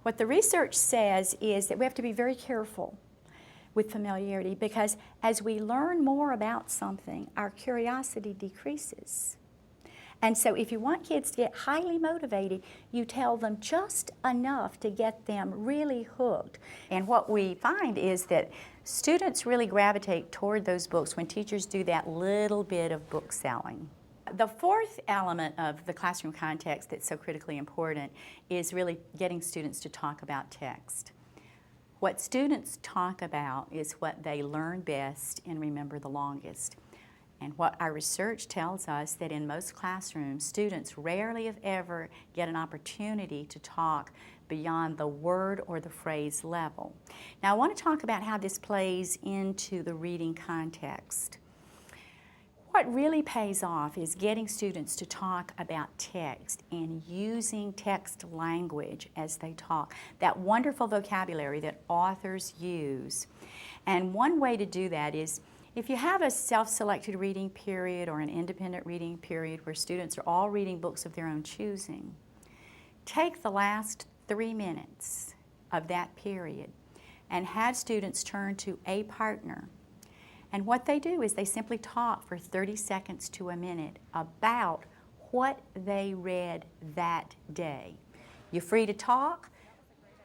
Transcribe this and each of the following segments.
What the research says is that we have to be very careful with familiarity, because as we learn more about something, our curiosity decreases. And so if you want kids to get highly motivated, you tell them just enough to get them really hooked. And what we find is that students really gravitate toward those books when teachers do that little bit of book selling. The fourth element of the classroom context that's so critically important is really getting students to talk about text. What students talk about is what they learn best and remember the longest. And what our research tells us that in most classrooms, students rarely if ever get an opportunity to talk beyond the word or the phrase level. Now I want to talk about how this plays into the reading context. What really pays off is getting students to talk about text and using text language as they talk, that wonderful vocabulary that authors use. And one way to do that is if you have a self-selected reading period or an independent reading period where students are all reading books of their own choosing, take the last 3 minutes of that period and have students turn to a partner. And what they do is they simply talk for 30 seconds to a minute about what they read that day. You're free to talk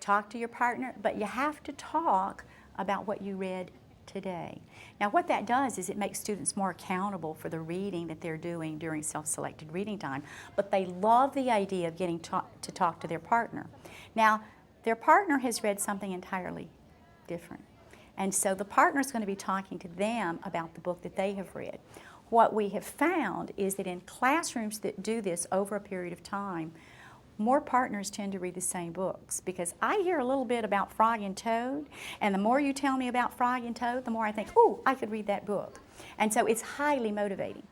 to your partner, but you have to talk about what you read today. Now what that does is it makes students more accountable for the reading that they're doing during self-selected reading time, but they love the idea of getting to talk to their partner. Now their partner has read something entirely different. And so the partner is going to be talking to them about the book that they have read. What we have found is that in classrooms that do this over a period of time, more partners tend to read the same books, because I hear a little bit about Frog and Toad, and the more you tell me about Frog and Toad, the more I think, oh, I could read that book. And so it's highly motivating.